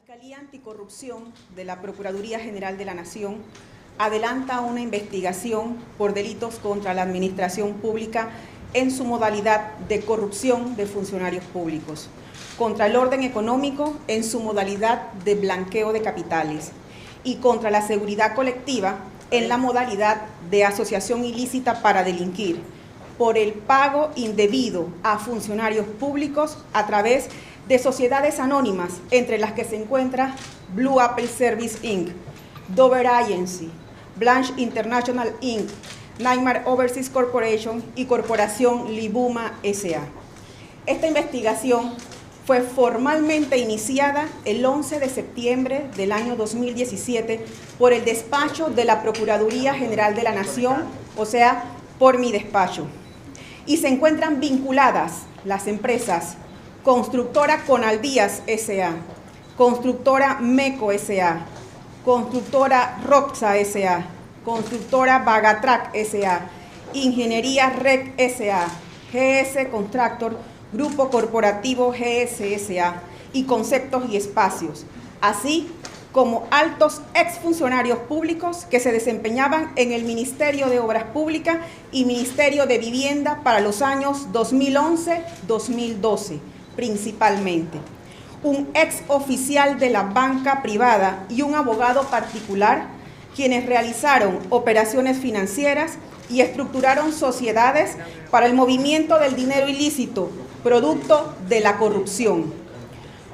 Fiscalía Anticorrupción de la Procuraduría General de la Nación adelanta una investigación por delitos contra la administración pública en su modalidad de corrupción de funcionarios públicos, contra el orden económico en su modalidad de blanqueo de capitales y contra la seguridad colectiva en la modalidad de asociación ilícita para delinquir por el pago indebido a funcionarios públicos a través de sociedades anónimas, entre las que se encuentra Blue Apple Service Inc., Dover Agency, Blanche International Inc., Nightmare Overseas Corporation y Corporación Libuma S.A. Esta investigación fue formalmente iniciada el 11 de septiembre del año 2017 por el despacho de la Procuraduría General de la Nación, o sea, por mi despacho, y se encuentran vinculadas las empresas Constructora Conaldías S.A., Constructora Meco S.A., Constructora Roxa S.A., Constructora Bagatrac S.A., Ingeniería REC S.A., GS Contractor, Grupo Corporativo GSSA y Conceptos y Espacios, así como altos exfuncionarios públicos que se desempeñaban en el Ministerio de Obras Públicas y Ministerio de Vivienda para los años 2011-2012, principalmente. Un ex oficial de la banca privada y un abogado particular, quienes realizaron operaciones financieras y estructuraron sociedades para el movimiento del dinero ilícito, producto de la corrupción.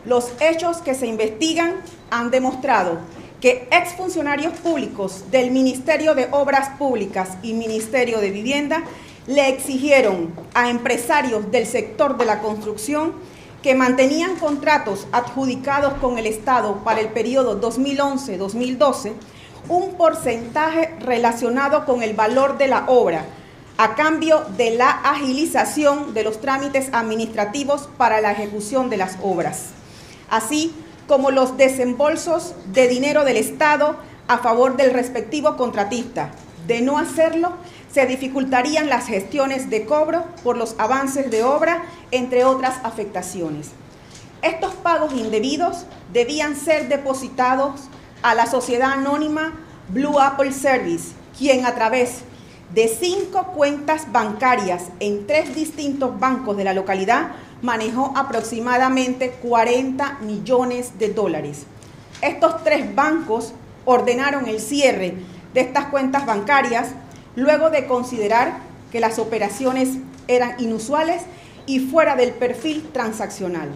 Los hechos que se investigan han demostrado que exfuncionarios públicos del Ministerio de Obras Públicas y Ministerio de Vivienda le exigieron a empresarios del sector de la construcción que mantenían contratos adjudicados con el Estado para el periodo 2011-2012 un porcentaje relacionado con el valor de la obra, a cambio de la agilización de los trámites administrativos para la ejecución de las obras, así como los desembolsos de dinero del Estado a favor del respectivo contratista. De no hacerlo, se dificultarían las gestiones de cobro por los avances de obra, entre otras afectaciones. Estos pagos indebidos debían ser depositados a la sociedad anónima Blue Apple Service, quien a través de 5 cuentas bancarias en 3 distintos bancos de la localidad manejó aproximadamente 40 millones de dólares. Estos 3 bancos ordenaron el cierre de estas cuentas bancarias luego de considerar que las operaciones eran inusuales y fuera del perfil transaccional.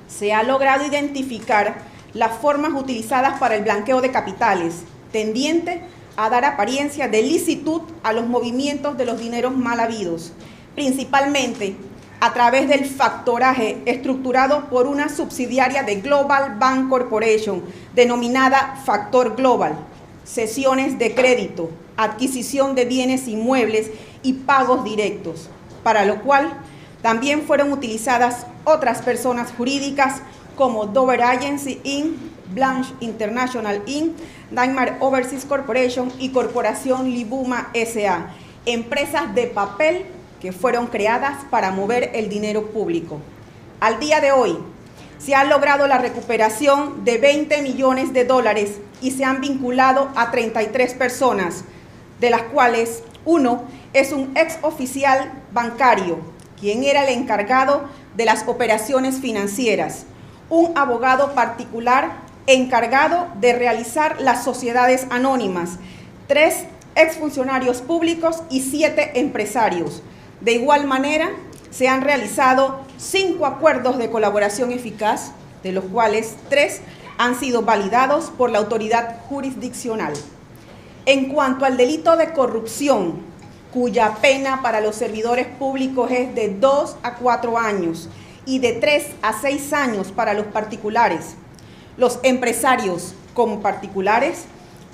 Se ha logrado identificar las formas utilizadas para el blanqueo de capitales, tendiente a dar apariencia de licitud a los movimientos de los dineros mal habidos, principalmente a través del factoraje estructurado por una subsidiaria de Global Bank Corporation, denominada Factor Global, cesiones de crédito, adquisición de bienes inmuebles y pagos directos, para lo cual también fueron utilizadas otras personas jurídicas como Dover Agency Inc., Blanche International Inc., Nightmare Overseas Corporation y Corporación Libuma S.A., empresas de papel que fueron creadas para mover el dinero público. Al día de hoy, se ha logrado la recuperación de 20 millones de dólares y se han vinculado a 33 personas, de las cuales uno es un ex oficial bancario, quien era el encargado de las operaciones financieras, un abogado particular encargado de realizar las sociedades anónimas, 3 exfuncionarios públicos y 7 empresarios. De igual manera, se han realizado 5 acuerdos de colaboración eficaz, de los cuales 3 han sido validados por la autoridad jurisdiccional. En cuanto al delito de corrupción, cuya pena para los servidores públicos es de 2 a 4 años y de 3 a 6 años para los particulares, los empresarios como particulares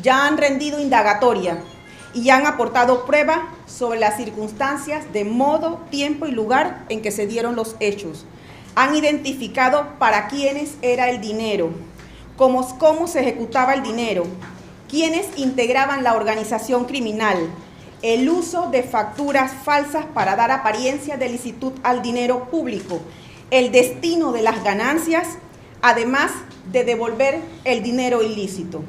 ya han rendido indagatoria y han aportado prueba sobre las circunstancias de modo, tiempo y lugar en que se dieron los hechos. Han identificado para quiénes era el dinero, cómo se ejecutaba el dinero, quiénes integraban la organización criminal, el uso de facturas falsas para dar apariencia de licitud al dinero público, el destino de las ganancias, además de devolver el dinero ilícito.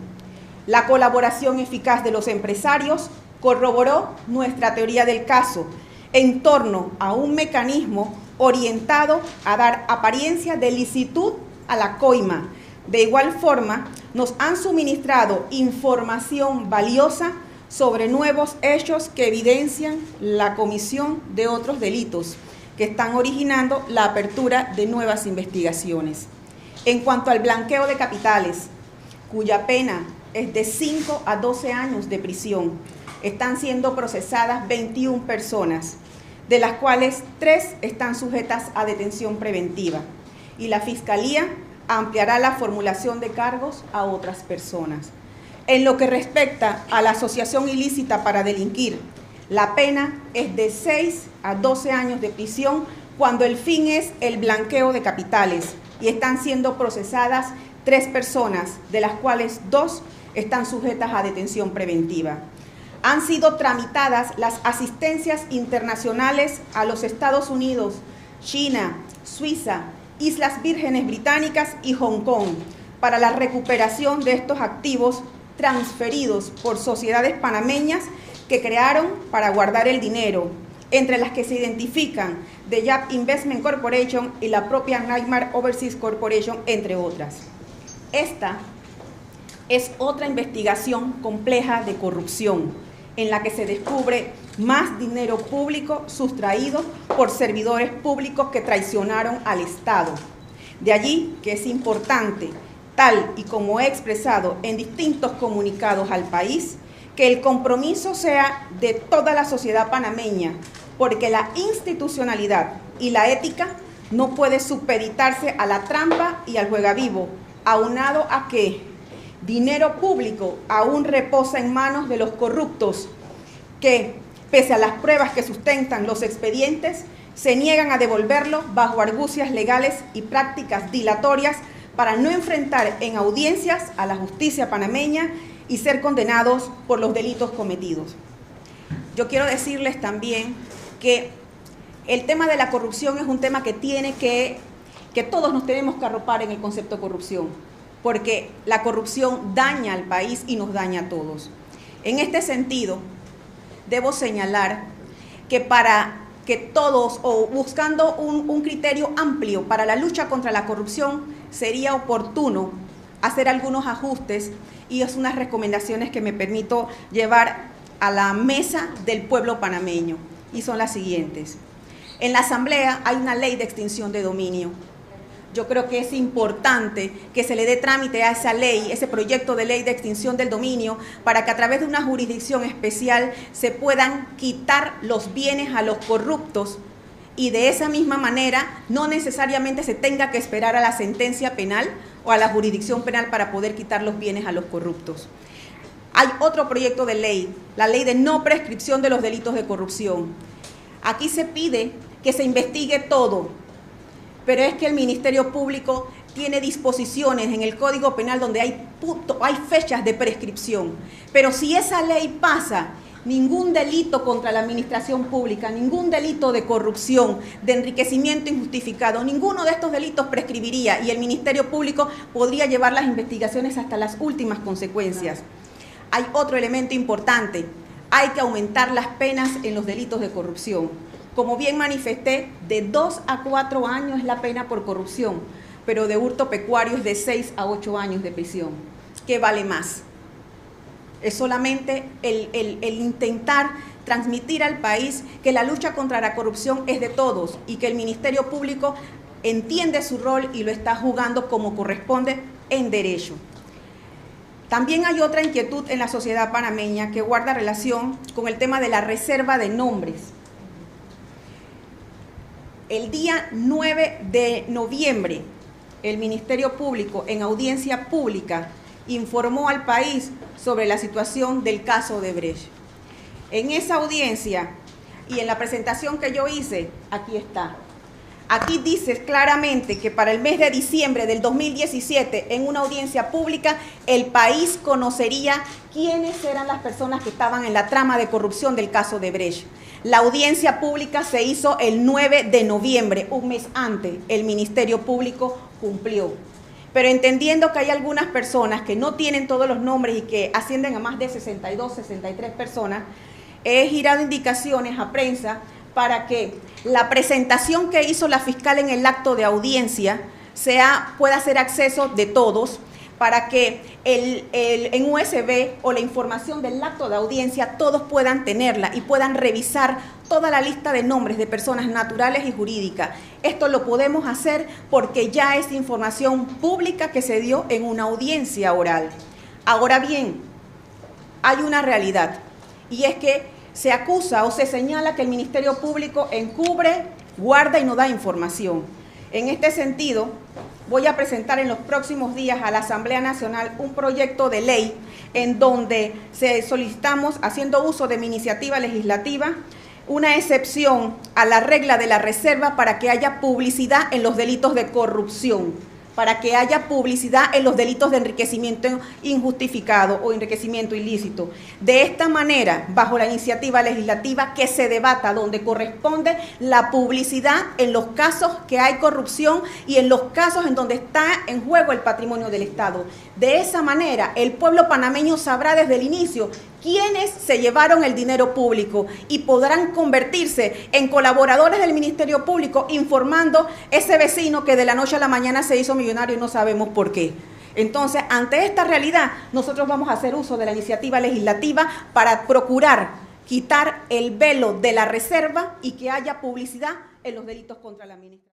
La colaboración eficaz de los empresarios corroboró nuestra teoría del caso en torno a un mecanismo orientado a dar apariencia de licitud a la coima. De igual forma, nos han suministrado información valiosa sobre nuevos hechos que evidencian la comisión de otros delitos que están originando la apertura de nuevas investigaciones. En cuanto al blanqueo de capitales, cuya pena es de 5 a 12 años de prisión, están siendo procesadas 21 personas, de las cuales 3 están sujetas a detención preventiva, y la Fiscalía ampliará la formulación de cargos a otras personas. En lo que respecta a la asociación ilícita para delinquir, la pena es de 6 a 12 años de prisión cuando el fin es el blanqueo de capitales, y están siendo procesadas 3 personas, de las cuales 2 están sujetas a detención preventiva. Han sido tramitadas las asistencias internacionales a los Estados Unidos, China, Suiza, Islas Vírgenes Británicas y Hong Kong para la recuperación de estos activos transferidos por sociedades panameñas que crearon para guardar el dinero, entre las que se identifican The Yap Investment Corporation y la propia Nightmare Overseas Corporation, entre otras. Esta es otra investigación compleja de corrupción, en la que se descubre más dinero público sustraído por servidores públicos que traicionaron al Estado. De allí que es importante, tal y como he expresado en distintos comunicados al país, que el compromiso sea de toda la sociedad panameña, porque la institucionalidad y la ética no puede supeditarse a la trampa y al juegavivo, aunado a que dinero público aún reposa en manos de los corruptos que, pese a las pruebas que sustentan los expedientes, se niegan a devolverlo bajo argucias legales y prácticas dilatorias para no enfrentar en audiencias a la justicia panameña y ser condenados por los delitos cometidos. Yo quiero decirles también que el tema de la corrupción es un tema que todos nos tenemos que arropar en el concepto de corrupción, porque la corrupción daña al país y nos daña a todos. En este sentido, debo señalar que para que todos, o buscando un criterio amplio para la lucha contra la corrupción, sería oportuno hacer algunos ajustes, y es unas recomendaciones que me permito llevar a la mesa del pueblo panameño, y son las siguientes. En la Asamblea hay una ley de extinción de dominio. Yo creo que es importante que se le dé trámite a esa ley, ese proyecto de ley de extinción del dominio, para que a través de una jurisdicción especial se puedan quitar los bienes a los corruptos, y de esa misma manera no necesariamente se tenga que esperar a la sentencia penal o a la jurisdicción penal para poder quitar los bienes a los corruptos. Hay otro proyecto de ley, la ley de no prescripción de los delitos de corrupción. Aquí se pide que se investigue todo, pero es que el Ministerio Público tiene disposiciones en el Código Penal donde hay fechas de prescripción. Pero si esa ley pasa, ningún delito contra la administración pública, ningún delito de corrupción, de enriquecimiento injustificado, ninguno de estos delitos prescribiría, y el Ministerio Público podría llevar las investigaciones hasta las últimas consecuencias. Hay otro elemento importante: hay que aumentar las penas en los delitos de corrupción. Como bien manifesté, de 2 a 4 años es la pena por corrupción, pero de hurto pecuario es de 6 a 8 años de prisión. ¿Qué vale más? Es solamente el intentar transmitir al país que la lucha contra la corrupción es de todos y que el Ministerio Público entiende su rol y lo está jugando como corresponde en derecho. También hay otra inquietud en la sociedad panameña que guarda relación con el tema de la reserva de nombres. El día 9 de noviembre, el Ministerio Público, en audiencia pública, informó al país sobre la situación del caso Odebrecht. En esa audiencia y en la presentación que yo hice, aquí está. Aquí dice claramente que para el mes de diciembre del 2017, en una audiencia pública, el país conocería quiénes eran las personas que estaban en la trama de corrupción del caso Odebrecht. La audiencia pública se hizo el 9 de noviembre, un mes antes. El Ministerio Público cumplió. pero entendiendo que hay algunas personas que no tienen todos los nombres y que ascienden a más de 62, 63 personas, he girado indicaciones a prensa para que la presentación que hizo la fiscal en el acto de audiencia pueda ser acceso de todos, para que en USB o la información del acto de audiencia todos puedan tenerla y puedan revisar toda la lista de nombres de personas naturales y jurídicas. Esto lo podemos hacer porque ya es información pública que se dio en una audiencia oral. Ahora bien, hay una realidad, y es que se acusa o se señala que el Ministerio Público encubre, guarda y no da información. En este sentido, voy a presentar en los próximos días a la Asamblea Nacional un proyecto de ley en donde solicitamos, haciendo uso de mi iniciativa legislativa, una excepción a la regla de la reserva para que haya publicidad en los delitos de corrupción, para que haya publicidad en los delitos de enriquecimiento injustificado o enriquecimiento ilícito. De esta manera, bajo la iniciativa legislativa, que se debata donde corresponde la publicidad en los casos que hay corrupción y en los casos en donde está en juego el patrimonio del Estado. De esa manera, el pueblo panameño sabrá desde el inicio quiénes se llevaron el dinero público y podrán convertirse en colaboradores del Ministerio Público informando ese vecino que de la noche a la mañana se hizo millonario y no sabemos por qué. Entonces, ante esta realidad, nosotros vamos a hacer uso de la iniciativa legislativa para procurar quitar el velo de la reserva y que haya publicidad en los delitos contra la ministra.